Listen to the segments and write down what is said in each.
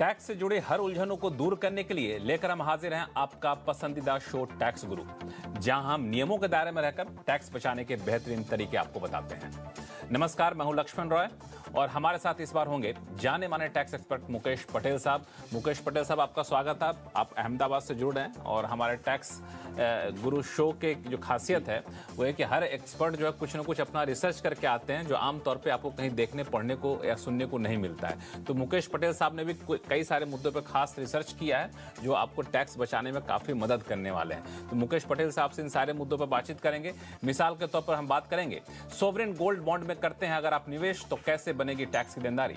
Tax से जुड़े हर उलझनों को दूर करने के लिए लेकर हम हाजिर हैं आपका पसंदीदा शो टैक्स गुरु, जहां हम नियमों के दायरे में रहकर टैक्स बचाने के बेहतरीन तरीके आपको बताते हैं। नमस्कार, मैं हूं लक्ष्मण रॉय और हमारे साथ इस बार होंगे जाने माने टैक्स एक्सपर्ट मुकेश पटेल साहब। मुकेश पटेल साहब, आपका स्वागत है। आप अहमदाबाद से जुड़ रहे हैं और हमारे टैक्स गुरु शो के जो खासियत है वो है कि हर एक्सपर्ट जो है कुछ ना कुछ अपना रिसर्च करके आते हैं, जो आमतौर पे आपको कहीं देखने, पढ़ने को या सुनने को नहीं मिलता है। तो मुकेश पटेल साहब ने भी कई सारे मुद्दों पर खास रिसर्च किया है जो आपको टैक्स बचाने में काफ़ी मदद करने वाले हैं। तो मुकेश पटेल साहब से इन सारे मुद्दों पर बातचीत करेंगे। मिसाल के तौर पर हम बात करेंगे सॉवरेन गोल्ड बॉन्ड में करते हैं अगर आप निवेश तो कैसे बनेगी टैक्स की देनदारी।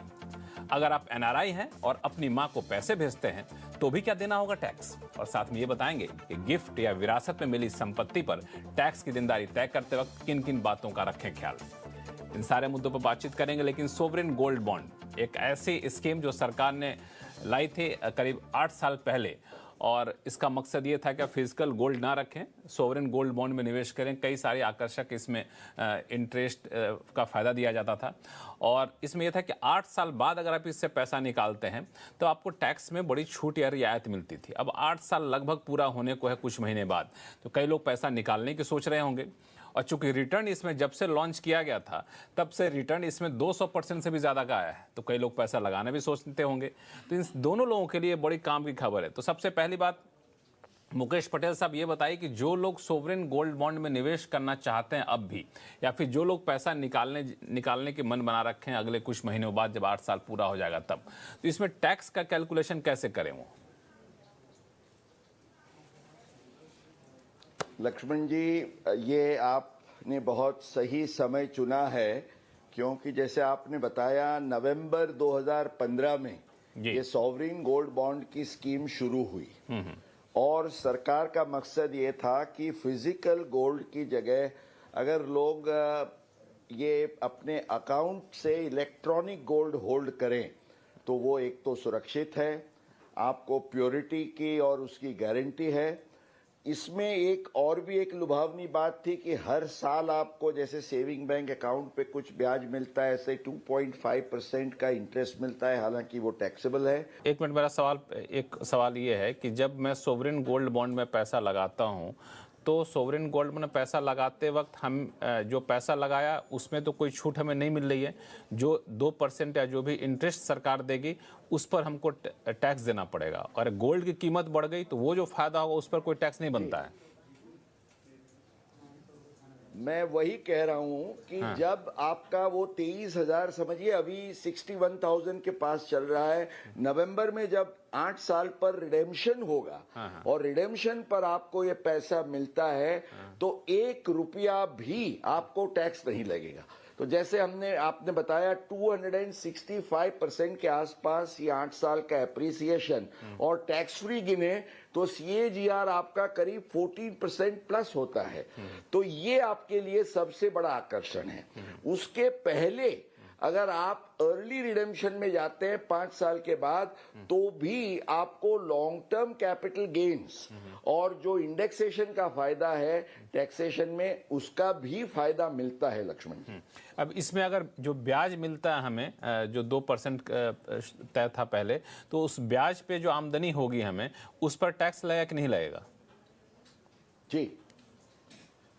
अगर आप एनआरआई हैं और अपनी मां को पैसे भेजते हैं तो भी क्या देना होगा टैक्स। और साथ में ये बताएंगे कि गिफ्ट या विरासत में मिली संपत्ति पर टैक्स की देनदारी तय करते वक्त किन किन बातों का रखें ख्याल। इन सारे मुद्दों पर बातचीत करेंगे। लेकिन सोवरेन गोल्ड बॉन्ड एक ऐसी स्कीम जो सरकार ने लाई थी करीब 8 साल पहले, और इसका मकसद ये था कि फिजिकल गोल्ड ना रखें, सोवरेन गोल्ड बॉन्ड में निवेश करें। कई सारे आकर्षक इसमें इंटरेस्ट का फ़ायदा दिया जाता था और इसमें यह था कि 8 साल बाद अगर आप इससे पैसा निकालते हैं तो आपको टैक्स में बड़ी छूट या रियायत मिलती थी। अब 8 साल लगभग पूरा होने को है कुछ महीने बाद, तो कई लोग पैसा निकालने की सोच रहे होंगे। और चूंकि रिटर्न इसमें जब से लॉन्च किया गया था तब से रिटर्न इसमें 200% से भी ज़्यादा का आया है, तो कई लोग पैसा लगाना भी सोचते होंगे। तो इन दोनों लोगों के लिए बड़ी काम की खबर है। तो सबसे पहली बात मुकेश पटेल साहब ये बताइए कि जो लोग सोवरेन गोल्ड बॉन्ड में निवेश करना चाहते हैं अब भी, या फिर जो लोग पैसा निकालने के मन बना रखे हैं अगले कुछ महीनों बाद जब 8 साल पूरा हो जाएगा तब, तो इसमें टैक्स का कैलकुलेशन कैसे करें वो। लक्ष्मण जी, ये आपने बहुत सही समय चुना है, क्योंकि जैसे आपने बताया नवंबर 2015 में ये सॉवरेन गोल्ड बॉन्ड की स्कीम शुरू हुई और सरकार का मकसद ये था कि फिजिकल गोल्ड की जगह अगर लोग ये अपने अकाउंट से इलेक्ट्रॉनिक गोल्ड होल्ड करें तो वो एक तो सुरक्षित है, आपको प्योरिटी की और उसकी गारंटी है। इसमें एक और भी एक लुभावनी बात थी कि हर साल आपको जैसे सेविंग बैंक अकाउंट पे कुछ ब्याज मिलता है, ऐसे 2.5% का इंटरेस्ट मिलता है, हालांकि वो टैक्सेबल है। एक मिनट, मेरा एक सवाल ये है कि जब मैं सोवरेन गोल्ड बॉन्ड में पैसा लगाता हूँ तो सोवरेन गोल्ड में पैसा लगाते वक्त हम जो पैसा लगाया उसमें तो कोई छूट हमें नहीं मिल रही है। जो 2% या जो भी इंटरेस्ट सरकार देगी उस पर हमको टैक्स देना पड़ेगा, और गोल्ड की कीमत बढ़ गई तो वो जो फायदा होगा उस पर कोई टैक्स नहीं बनता है। मैं वही कह रहा हूं कि जब आपका वो 23,000, समझिए अभी 61,000 के पास चल रहा है, नवंबर में जब 8 साल पर रिडेम्पशन होगा और रिडेम्पशन पर आपको ये पैसा मिलता है तो 1 रुपया भी आपको टैक्स नहीं लगेगा। तो जैसे आपने बताया 265% के आसपास ये 8 साल का एप्रिसिएशन और टैक्स फ्री गिने तो CAGR आपका करीब 14% प्लस होता है। तो ये आपके लिए सबसे बड़ा आकर्षण है। उसके पहले अगर आप अर्ली रिडेम्पशन में जाते हैं 5 साल के बाद तो भी आपको लॉन्ग टर्म कैपिटल गेन्स और जो इंडेक्सेशन का फायदा है टैक्सेशन में, उसका भी फायदा मिलता है लक्ष्मण जी। अब इसमें अगर जो ब्याज मिलता है हमें, जो 2% तय था पहले, तो उस ब्याज पे जो आमदनी होगी हमें उस पर टैक्स लगेगा कि नहीं लगेगा? जी,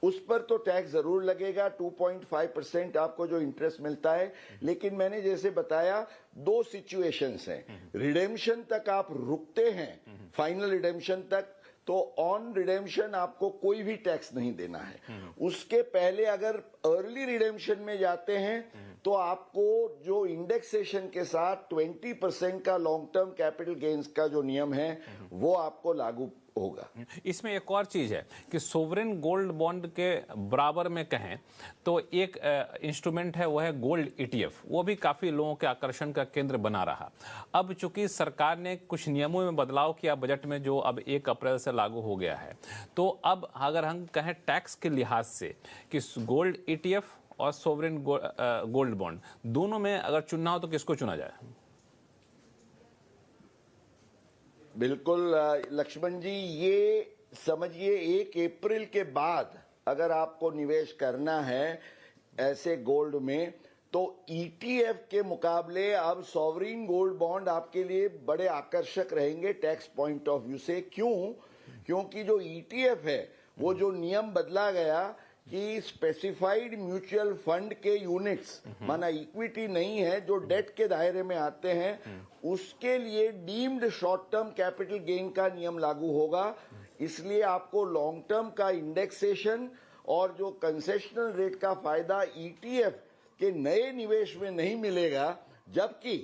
उस पर तो टैक्स जरूर लगेगा। 2.5% आपको जो इंटरेस्ट मिलता है, लेकिन मैंने जैसे बताया 2 सिचुएशंस हैं। रिडेम्पशन तक आप रुकते हैं, फाइनल रिडेम्पशन तक, तो ऑन रिडेम्पशन आपको कोई भी टैक्स नहीं देना है। उसके पहले अगर अर्ली रिडेम्पशन में जाते हैं तो आपको जो इंडेक्सेशन के साथ 20% का लॉन्ग टर्म कैपिटल गेन्स का जो नियम है वो आपको लागू होगा। इसमें एक और चीज है कि सोवरेन गोल्ड बॉन्ड के बराबर में कहें तो एक इंस्ट्रूमेंट है, वो है गोल्ड ETF। वो भी काफी लोगों के आकर्षण का केंद्र बना रहा। अब चूंकि सरकार ने कुछ नियमों में बदलाव किया बजट में, जो अब 1 अप्रैल से लागू हो गया है, तो अब अगर हम कहें टैक्स के लिहाज से कि गोल्ड ETF और सोवरेन गोल्ड बॉन्ड दोनों में अगर चुनना हो तो किसको चुना जाए? बिल्कुल लक्ष्मण जी, ये समझिए 1 अप्रैल के बाद अगर आपको निवेश करना है ऐसे गोल्ड में तो ईटीएफ के मुकाबले अब सॉवरिन गोल्ड बॉन्ड आपके लिए बड़े आकर्षक रहेंगे टैक्स पॉइंट ऑफ व्यू से। क्यों? क्योंकि जो ईटीएफ है वो जो नियम बदला गया कि स्पेसिफाइड म्यूचुअल फंड के यूनिट्स माना इक्विटी नहीं है जो डेट के दायरे में आते हैं, उसके लिए deemed short term capital gain का नियम लागू होगा। इसलिए आपको लॉन्ग टर्म का इंडेक्सेशन और जो कंसेशनल रेट का फायदा ईटीएफ के नए निवेश में नहीं मिलेगा, जबकि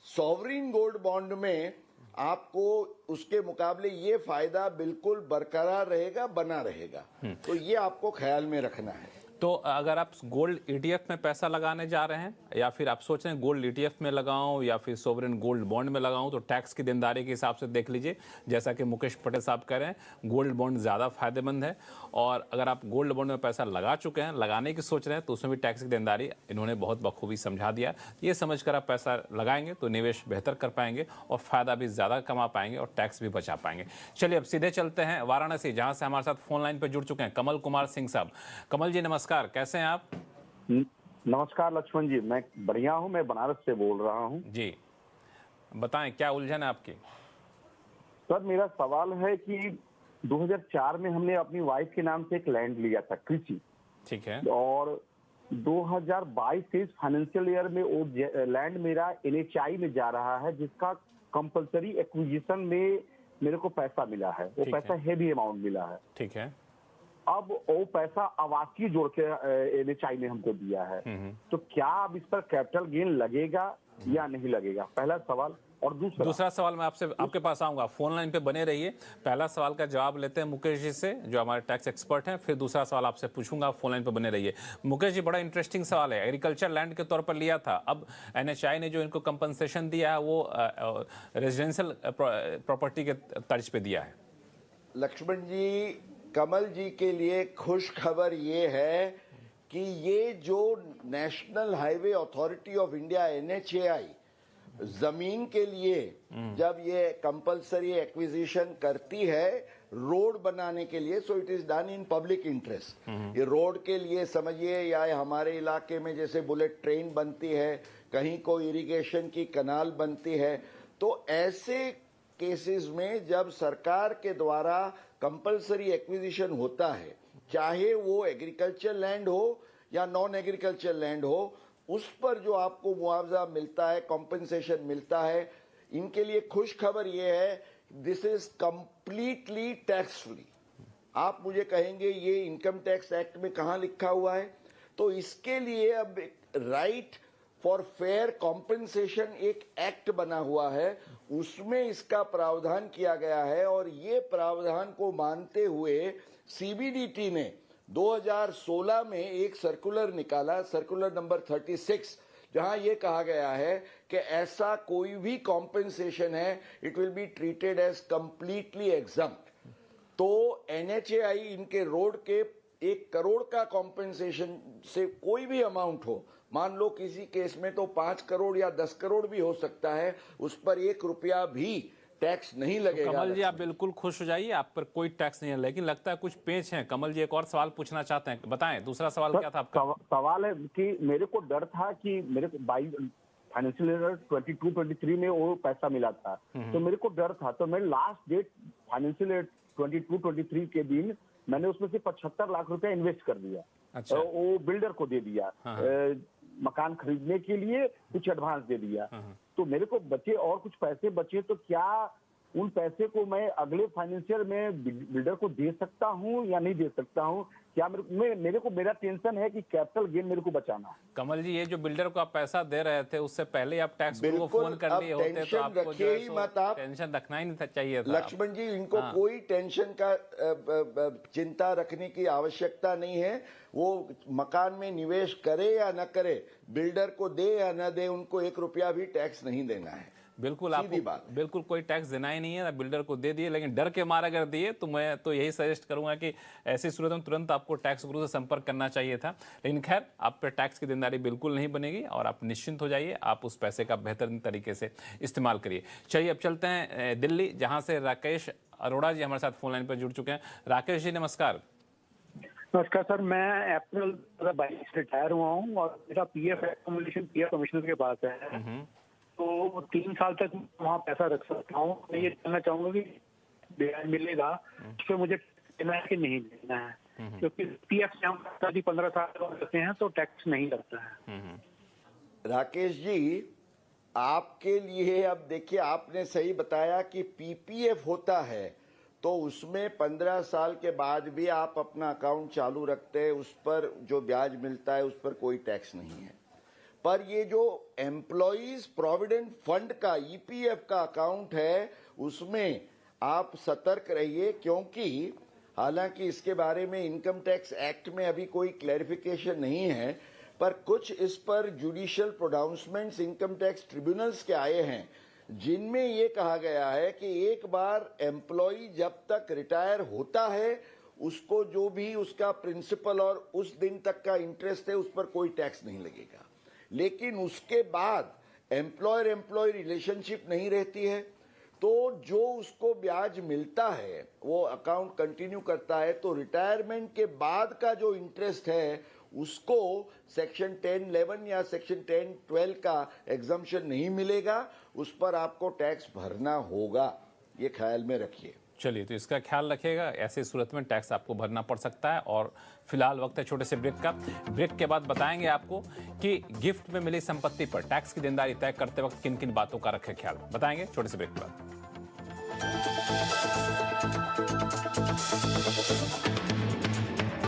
सॉवरिन गोल्ड बॉन्ड में आपको उसके मुकाबले ये फायदा बिल्कुल बरकरार रहेगा, बना रहेगा। तो ये आपको ख्याल में रखना है। तो अगर आप गोल्ड ईटीएफ में पैसा लगाने जा रहे हैं या फिर आप सोच रहे हैं गोल्ड ईटीएफ में लगाऊं या फिर सोवरेन गोल्ड बॉन्ड में लगाऊं, तो टैक्स की देनदारी के हिसाब से देख लीजिए। जैसा कि मुकेश पटेल साहब कह रहे हैं, गोल्ड बॉन्ड ज़्यादा फायदेमंद है, और अगर आप गोल्ड बॉन्ड में पैसा लगा चुके हैं, लगाने की सोच रहे हैं, तो उसमें भी टैक्स की देनदारी इन्होंने बहुत बखूबी समझा दिया। ये समझकर आप पैसा लगाएंगे तो निवेश बेहतर कर पाएंगे और फायदा भी ज़्यादा कमा पाएंगे और टैक्स भी बचा पाएंगे। चलिए अब सीधे चलते हैं वाराणसी, जहाँ से हमारे साथ फोन लाइन पर जुड़ चुके हैं कमल कुमार सिंह साहब। कमल जी नमस्कार, कैसे हैं आप? नमस्कार लक्ष्मण जी, मैं बढ़िया हूं। मैं बनारस से बोल रहा हूं जी, बताएं क्या उलझन है आपकी? सर, मेरा सवाल है कि 2004 में हमने अपनी वाइफ के नाम से एक लैंड लिया था, कृषि। ठीक है। और 2022-23 फाइनेंशियल ईयर में वो लैंड मेरा एनएचआई में जा रहा है, जिसका कंपलसरी एक्विजिशन में मेरे को पैसा मिला है। वो पैसा हेवी अमाउंट मिला है। ठीक है। अब वो पैसा आवासीय जोड़ के एनएचआई ने हमको दिया है, तो क्या अब इस पर कैपिटल गेन लगेगा या नहीं लगेगा? पहला सवाल। और दूसरा सवाल मैं आपके पास आऊंगा, फोन लाइन पे बने रहिए। पहला सवाल का जवाब लेते हैं मुकेश जी से, जो हमारे टैक्स एक्सपर्ट हैं, फिर दूसरा सवाल आपसे पूछूंगा। फोन लाइन पे बने रहिए। मुकेश जी, बड़ा इंटरेस्टिंग सवाल है। एग्रीकल्चर लैंड के तौर पर लिया था, अब एनएचआई ने जो इनको कंपनसेशन दिया है वो रेजिडेंशियल प्रॉपर्टी के तर्ज पे दिया है। लक्ष्मण जी, कमल जी के लिए खुश खबर ये है कि ये जो national highway authority of India NHAI जमीन के लिए जब ये कंपलसरी एक्विजिशन करती है रोड बनाने के लिए, so it is done in public interest. ये रोड के लिए समझिए, या हमारे इलाके में जैसे बुलेट ट्रेन बनती है, कहीं कोई इरिगेशन की कनाल बनती है, तो ऐसे केसेस में जब सरकार के द्वारा कंपलसरी एक्विजिशन होता है, चाहे वो एग्रीकल्चर लैंड हो या नॉन एग्रीकल्चर लैंड हो, उस पर जो आपको मुआवजा मिलता है, कॉम्पेंसेशन मिलता है, इनके लिए खुश खबर ये है, this is completely tax free. आप मुझे कहेंगे ये इनकम टैक्स एक्ट में कहाँ लिखा हुआ है? तो इसके लिए अब राइट फॉर फेयर कॉम्पेंसेशन एक एक्ट बना हुआ है, उसमें इसका प्रावधान किया गया है। और ये प्रावधान को मानते हुए सीबीडीटी ने 2016 में एक सर्कुलर निकाला, सर्कुलर नंबर 36, जहां ये कहा गया है कि ऐसा कोई भी कॉम्पेंसेशन है, it will be treated as completely exempt. तो एनएचएआई इनके रोड के 1 करोड़ का कॉम्पेंसेशन से कोई भी अमाउंट हो, मान लो किसी केस में तो 5 करोड़ या 10 करोड़ भी हो सकता है, उस पर 1 रुपया भी टैक्स नहीं लगेगा। तो कमल जी, आप बिल्कुल खुश हो जाइए, आप पर कोई टैक्स नहीं है, लेकिन लगता है कुछ पेच है। कमल जी एक और सवाल पूछना चाहते हैं, बताएं दूसरा सवाल क्या था आपका? सवाल है कि मेरे को डर था कि मेरे को फाइनेंशियल ईयर 22-23 में वो पैसा मिला था, तो मेरे को डर था। तो मैं लास्ट डेट फाइनेंशियल ईयर 22-23 के दिन मैंने उसमें से 75 लाख रुपया इन्वेस्ट कर दिया। अच्छा। वो बिल्डर को दे दिया। मकान खरीदने के लिए कुछ एडवांस दे दिया। तो मेरे को बचे और कुछ पैसे बचे, तो क्या उन पैसे को मैं अगले फाइनेंशियल में बिल्डर को दे सकता हूं या नहीं दे सकता हूं? क्या मेरा टेंशन है कि कैपिटल गेन मेरे को बचाना है। कमल जी, ये जो बिल्डर को आप पैसा दे रहे थे, उससे पहले आप टैक्स को फोन कर लिए होते तो आपको जो है टेंशन रखना ही नहीं चाहिए था। लक्ष्मण जी, इनको कोई टेंशन का चिंता रखने की आवश्यकता नहीं है। वो मकान में निवेश करे या न करे, बिल्डर को दे या न दे, उनको 1 रुपया भी टैक्स नहीं देना है। बिल्कुल, आपको बिल्कुल कोई टैक्स देना ही नहीं है, बिल्डर को दे दिए, लेकिन डर के मारे अगर दिए तो मैं तो यही सजेस्ट करूंगा कि ऐसी सूरत में तुरंत आपको टैक्स गुरु से संपर्क करना चाहिए था। लेकिन खैर, आप पे टैक्स की देनदारी बिल्कुल नहीं बनेगी और आप निश्चिंत हो जाइए, आप उस पैसे का बेहतरीन तरीके से इस्तेमाल करिए। चलिए अब चलते हैं दिल्ली, जहां से राकेश अरोड़ा जी हमारे साथ फोन लाइन पर जुड़ चुके हैं। राकेश जी नमस्कार। नमस्कार सर, मैं अप्रैल 2022 रिटायर हुआ हूँ और मेरा पीएफ एक्यूमुलेशन पीएफ कमिश्नर के पास है। तो 3 साल तक वहाँ पैसा रख सकता हूँ। मैं ये जानना चाहूंगा कि ब्याज मिलेगा, उस पर मुझे देना है कि नहीं देना है, क्योंकि पीएफ से हम 15 साल करते हैं तो टैक्स नहीं लगता है। राकेश जी, आपके लिए अब देखिए, आपने सही बताया कि पीपीएफ होता है तो उसमें 15 साल के बाद भी आप अपना अकाउंट चालू रखते हैं, उस पर जो ब्याज मिलता है उस पर कोई टैक्स नहीं है। पर ये जो एम्प्लॉइज प्रोविडेंट फंड का ईपीएफ का अकाउंट है, उसमें आप सतर्क रहिए, क्योंकि हालांकि इसके बारे में इनकम टैक्स एक्ट में अभी कोई क्लैरिफिकेशन नहीं है, पर कुछ इस पर judicial pronouncements income tax tribunals के आए हैं, जिनमें ये कहा गया है कि एक बार एम्प्लॉय जब तक रिटायर होता है, उसको जो भी उसका प्रिंसिपल और उस दिन तक का इंटरेस्ट है उस पर कोई टैक्स नहीं लगेगा। लेकिन उसके बाद एम्प्लॉयर एम्प्लॉय रिलेशनशिप नहीं रहती है, तो जो उसको ब्याज मिलता है वो अकाउंट कंटिन्यू करता है, तो रिटायरमेंट के बाद का जो इंटरेस्ट है उसको सेक्शन 10(11) या सेक्शन 10(12) का एग्जम्पशन नहीं मिलेगा, उस पर आपको टैक्स भरना होगा, ये ख्याल में रखिए। चलिए, तो इसका ख्याल रखिएगा, ऐसी सूरत में टैक्स आपको भरना पड़ सकता है। और फिलहाल वक्त है छोटे से ब्रेक का। ब्रेक के बाद बताएंगे आपको कि गिफ्ट में मिली संपत्ति पर टैक्स की देनदारी तय करते वक्त किन किन बातों का रखें ख्याल, बताएंगे छोटे से ब्रेक के बाद।